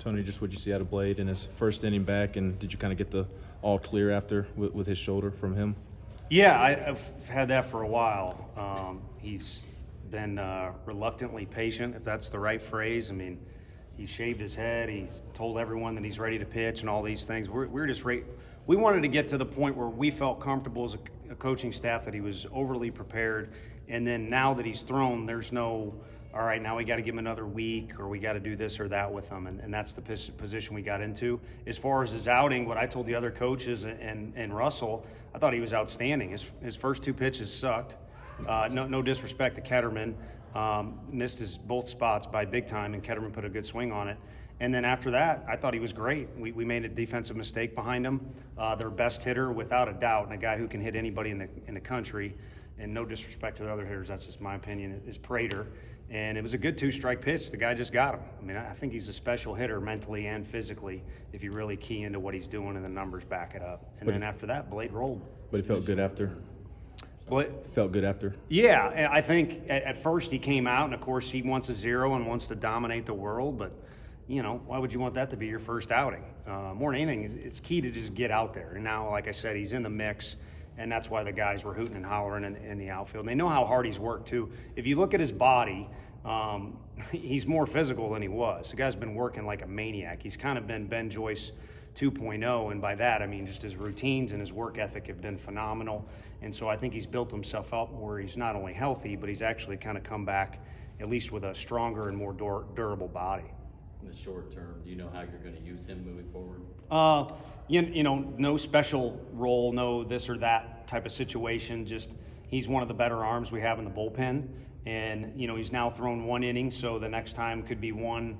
Tony, just what you see out of Blade in his first inning back, and did you kind of get the all clear after with his shoulder from him? Yeah, I've had that for a while. He's been reluctantly patient, if that's the right phrase. I mean, he shaved his head. He's told everyone that he's ready to pitch and all these things. We're just we wanted to get to the point where we felt comfortable as a coaching staff that he was overly prepared. And then now that he's thrown, there's no, all right, now we got to give him another week or we got to do this or that with him. And that's the position we got into. As far as his outing, what I told the other coaches and Russell, I thought he was outstanding. His first two pitches sucked. No disrespect to Ketterman. Missed his both spots by big time, and Ketterman put a good swing on it. And then after that, I thought he was great. We made a defensive mistake behind him. Their best hitter, without a doubt, and a guy who can hit anybody in the country, and no disrespect to the other hitters, that's just my opinion, is Prater. And it was a good two-strike pitch. The guy just got him. I mean, I think he's a special hitter mentally and physically if you really key into what he's doing and the numbers back it up. And then after that, Blade rolled. But he felt good after? Felt good after? Yeah, I think at first he came out, and of course he wants a zero and wants to dominate the world, but you know, why would you want that to be your first outing? More than anything, it's key to just get out there. And now, like I said, he's in the mix, and that's why the guys were hooting and hollering in the outfield. And they know how hard he's worked, too. If you look at his body, he's more physical than he was. The guy's been working like a maniac. He's kind of been Ben Joyce 2.0, and by that, I mean just his routines and his work ethic have been phenomenal. And so I think he's built himself up where he's not only healthy, but he's actually kind of come back at least with a stronger and more durable body. In the short term, do you know how you're going to use him moving forward? You know, no special role, no this or that type of situation. Just he's one of the better arms we have in the bullpen, and you know he's now thrown one inning, so the next time could be 1+,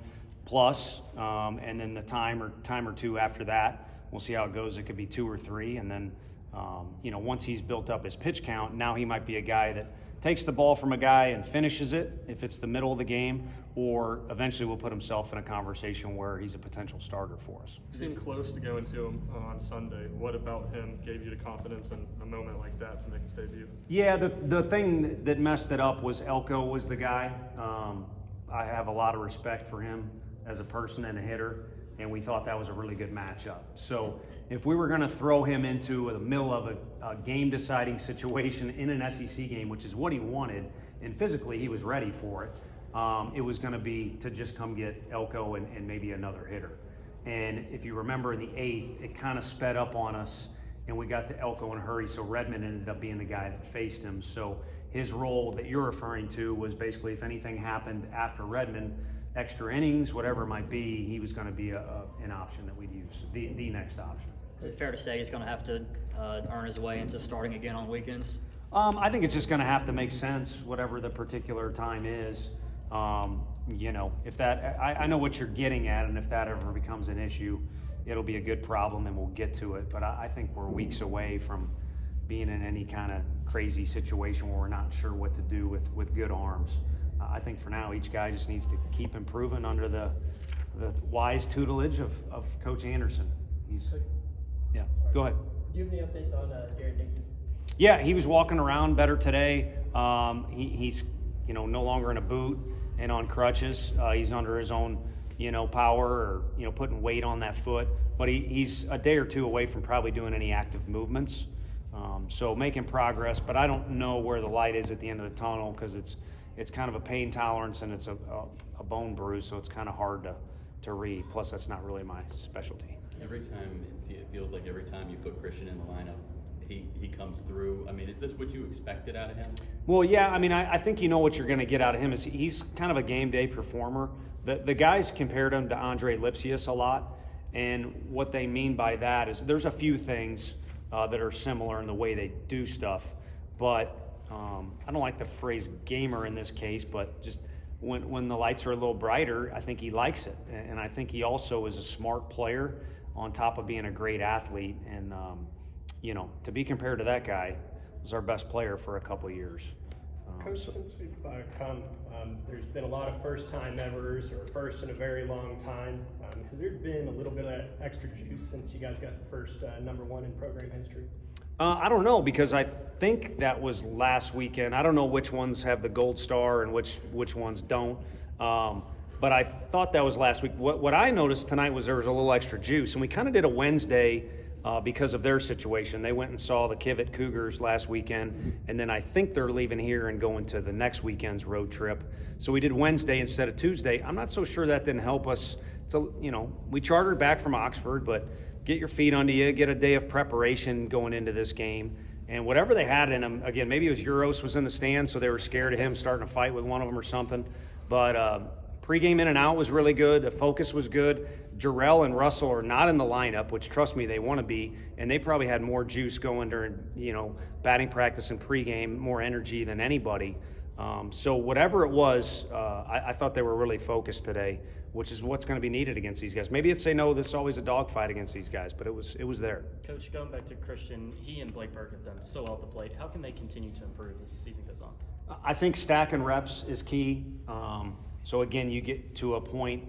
and then the time or two after that, we'll see how it goes. It could be 2 or 3, and then you know once he's built up his pitch count, now he might be a guy that takes the ball from a guy and finishes it if it's the middle of the game, or eventually will put himself in a conversation where he's a potential starter for us. You seemed close to going to him on Sunday. What about him gave you the confidence in a moment like that to make his debut? Yeah, the thing that messed it up was Elko was the guy. I have a lot of respect for him as a person and a hitter, and we thought that was a really good matchup. So if we were going to throw him into the middle of a game-deciding situation in an SEC game, which is what he wanted, and physically he was ready for it, it was going to be to just come get Elko and maybe another hitter. And if you remember in the 8th, it kind of sped up on us, and we got to Elko in a hurry, so Redmond ended up being the guy that faced him. So his role that you're referring to was basically if anything happened after Redmond, extra innings, whatever it might be, he was going to be an option that we'd use, the next option. Is it fair to say he's going to have to earn his way into starting again on weekends? I think it's just going to have to make sense, whatever the particular time is. You know, if that, I know what you're getting at, and if that ever becomes an issue, it'll be a good problem and we'll get to it. But I think we're weeks away from being in any kind of crazy situation where we're not sure what to do with good arms. I think for now, each guy just needs to keep improving under the wise tutelage of Coach Anderson. Yeah, go ahead. Do you have any updates on Jared Dickey? Yeah, he was walking around better today. He's no longer in a boot and on crutches. He's under his own power or putting weight on that foot. But he's a day or two away from probably doing any active movements. So making progress, but I don't know where the light is at the end of the tunnel because it's kind of a pain tolerance and it's a bone bruise, so it's kind of hard to read. Plus, that's not really my specialty. Every time it feels like every time you put Christian in the lineup, he comes through. I mean, is this what you expected out of him? Well, yeah. I mean, I think you know what you're going to get out of him. Is he's kind of a game day performer. The guys compared him to Andre Lipsius a lot, and what they mean by that is there's a few things that are similar in the way they do stuff, but I don't like the phrase gamer in this case, but just when the lights are a little brighter, I think he likes it. And I think he also is a smart player on top of being a great athlete. And, to be compared to that guy was our best player for a couple of years. Coach, since we've come, there's been a lot of first-time evers or first in a very long time. Has there been a little bit of extra juice since you guys got the first #1 in program history? I don't know, because I think that was last weekend. I don't know which ones have the gold star and which ones don't. but I thought that was last week. What I noticed tonight was there was a little extra juice, and we kind of did a Wednesday because of their situation. They went and saw the Kivett Cougars last weekend, and then I think they're leaving here and going to the next weekend's road trip. So we did Wednesday instead of Tuesday. I'm not so sure that didn't help us. So, we chartered back from Oxford, but get your feet under you, get a day of preparation going into this game. And whatever they had in them, again, maybe it was Euros was in the stands, so they were scared of him starting a fight with one of them or something. But pregame in and out was really good. The focus was good. Jarrell and Russell are not in the lineup, which, trust me, they want to be. And they probably had more juice going during, batting practice and pregame, more energy than anybody. So whatever it was, I thought they were really focused today, which is what's going to be needed against these guys. Maybe it's this is always a dogfight against these guys, but it was there. Coach, going back to Christian, he and Blake Burke have done so well at the plate. How can they continue to improve as the season goes on? I think stacking reps is key. So again, you get to a point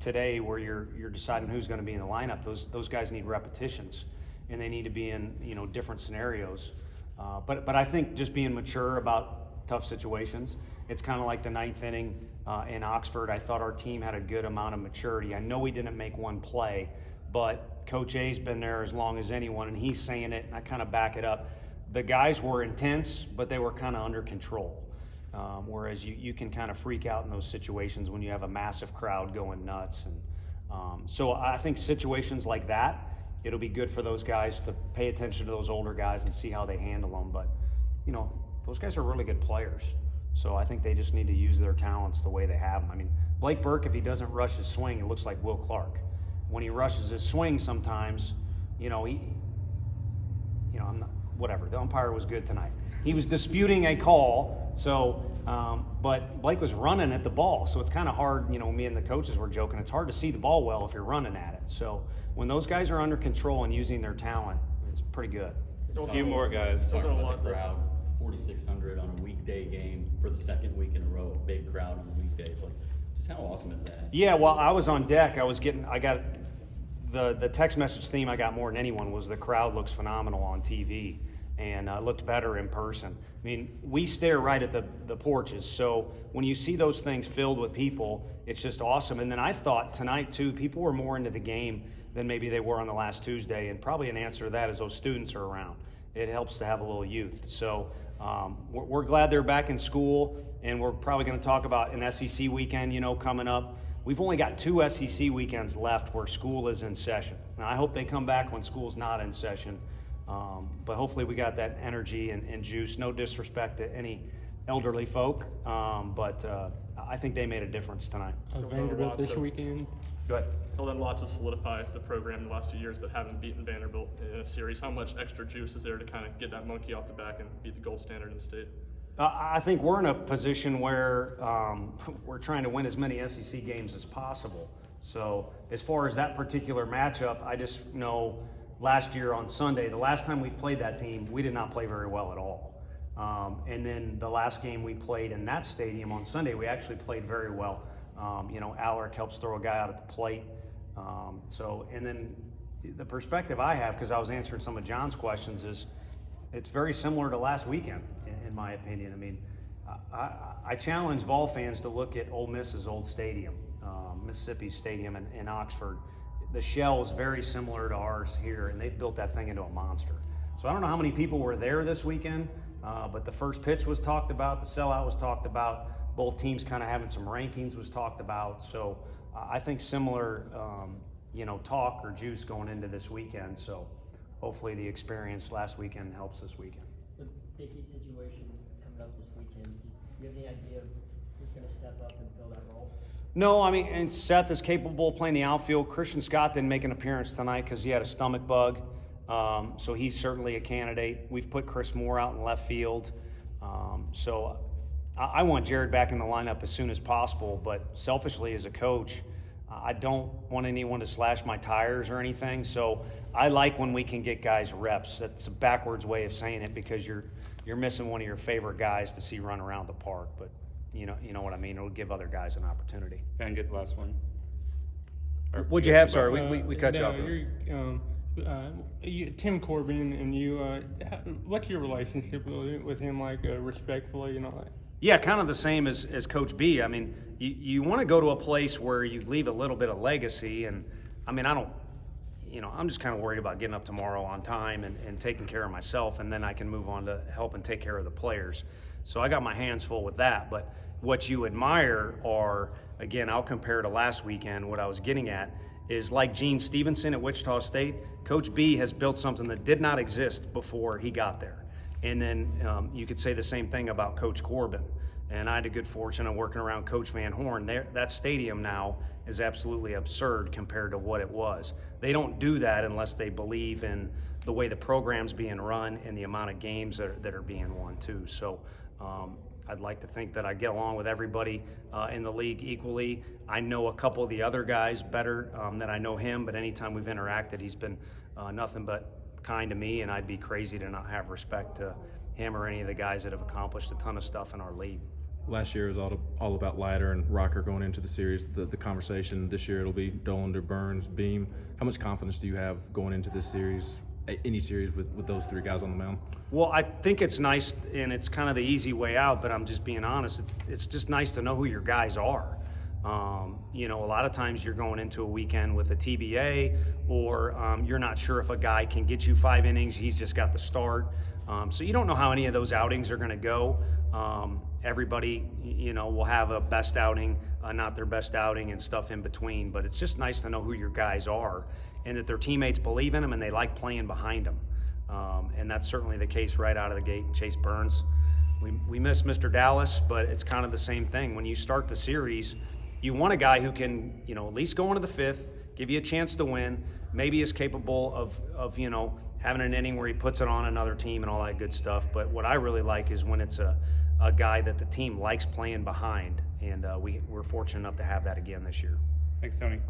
today where you're deciding who's going to be in the lineup. Those guys need repetitions, and they need to be in different scenarios. But I think just being mature about tough situations. It's kind of like the ninth inning in Oxford. I thought our team had a good amount of maturity. I know we didn't make one play, but Coach A's been there as long as anyone, and he's saying it, and I kind of back it up. The guys were intense, but they were kind of under control. Whereas you can kind of freak out in those situations when you have a massive crowd going nuts. And so I think situations like that, it'll be good for those guys to pay attention to those older guys and see how they handle them. But, those guys are really good players. So I think they just need to use their talents the way they have them. I mean, Blake Burke, if he doesn't rush his swing, it looks like Will Clark. When he rushes his swing sometimes, whatever. The umpire was good tonight. He was disputing a call, but Blake was running at the ball, so it's kind of hard. Me and the coaches were joking. It's hard to see the ball well if you're running at it. So when those guys are under control and using their talent, it's pretty good. A few more guys. Talking about the crowd, 4,600 on a weekday game for the second week in a row. A big crowd on the weekdays. Just how awesome is that? Yeah, well, I was on deck. I got the text message theme I got more than anyone was the crowd looks phenomenal on TV. And looked better in person. I mean, we stare right at the porches, so when you see those things filled with people, it's just awesome. And then I thought tonight, too, people were more into the game than maybe they were on the last Tuesday, and probably an answer to that is those students are around. It helps to have a little youth. So we're glad they're back in school, and we're probably going to talk about an SEC weekend, coming up. We've only got 2 SEC weekends left where school is in session. Now, I hope they come back when school's not in session. But hopefully we got that energy and juice. No disrespect to any elderly folk, but I think they made a difference tonight. Vanderbilt this weekend. Go ahead. He'll then lots to solidify the program in the last few years, but haven't beaten Vanderbilt in a series. How much extra juice is there to kind of get that monkey off the back and beat the gold standard in the state? I think we're in a position where we're trying to win as many SEC games as possible. So as far as that particular matchup, I just know last year on Sunday, the last time we played that team, we did not play very well at all. And then the last game we played in that stadium on Sunday, we actually played very well. Alaric helps throw a guy out at the plate. And then the perspective I have, because I was answering some of John's questions, is it's very similar to last weekend, in my opinion. I mean, I challenge Vol fans to look at Ole Miss's old stadium, Mississippi's stadium in Oxford. The shell is very similar to ours here, and they've built that thing into a monster. So I don't know how many people were there this weekend, but the first pitch was talked about, the sellout was talked about, both teams kind of having some rankings was talked about. So I think similar, talk or juice going into this weekend. So hopefully the experience last weekend helps this weekend. The Dickey situation coming up this weekend, do you have any idea of who's going to step up and fill that role? No, and Seth is capable of playing the outfield. Christian Scott didn't make an appearance tonight because he had a stomach bug, so he's certainly a candidate. We've put Chris Moore out in left field, so I want Jared back in the lineup as soon as possible, but selfishly as a coach, I don't want anyone to slash my tires or anything, so I like when we can get guys reps. That's a backwards way of saying it because you're missing one of your favorite guys to see run around the park, but you know what I mean. It'll give other guys an opportunity. And get the last one. What'd you have? Sorry, we cut you off. Tim Corbin and you. What's your relationship with him? Like respectfully and all that? Yeah, kind of the same as Coach B. I mean, you want to go to a place where you leave a little bit of legacy. And I mean, I'm just kind of worried about getting up tomorrow on time and taking care of myself, and then I can move on to help and take care of the players. So I got my hands full with that. But what you admire are, again, I'll compare to last weekend. What I was getting at is like Gene Stevenson at Wichita State, Coach B has built something that did not exist before he got there. And then you could say the same thing about Coach Corbin. And I had the good fortune of working around Coach Van Horn. That stadium now is absolutely absurd compared to what it was. They don't do that unless they believe in the way the program's being run and the amount of games that are being won too. So I'd like to think that I get along with everybody in the league equally. I know a couple of the other guys better than I know him, but anytime we've interacted, he's been nothing but kind to me, and I'd be crazy to not have respect to him or any of the guys that have accomplished a ton of stuff in our league. Last year was all about Leiter and Rocker going into the series. The conversation this year, it'll be Dolander, Burns, Beam. How much confidence do you have going into this series, any series with those three guys on the mound? Well, I think it's nice, and it's kind of the easy way out, but I'm just being honest. It's just nice to know who your guys are. A lot of times you're going into a weekend with a TBA, or you're not sure if a guy can get you 5 innings. He's just got the start. So you don't know how any of those outings are going to go. Everybody, will have a best outing, not their best outing, and stuff in between. But it's just nice to know who your guys are and that their teammates believe in them and they like playing behind them. And that's certainly the case right out of the gate. Chase Burns, we miss Mr. Dallas, but it's kind of the same thing. When you start the series, you want a guy who can, at least go into the 5th, give you a chance to win, maybe is capable of having an inning where he puts it on another team and all that good stuff. But what I really like is when it's a guy that the team likes playing behind, and we're fortunate enough to have that again this year. Thanks, Tony.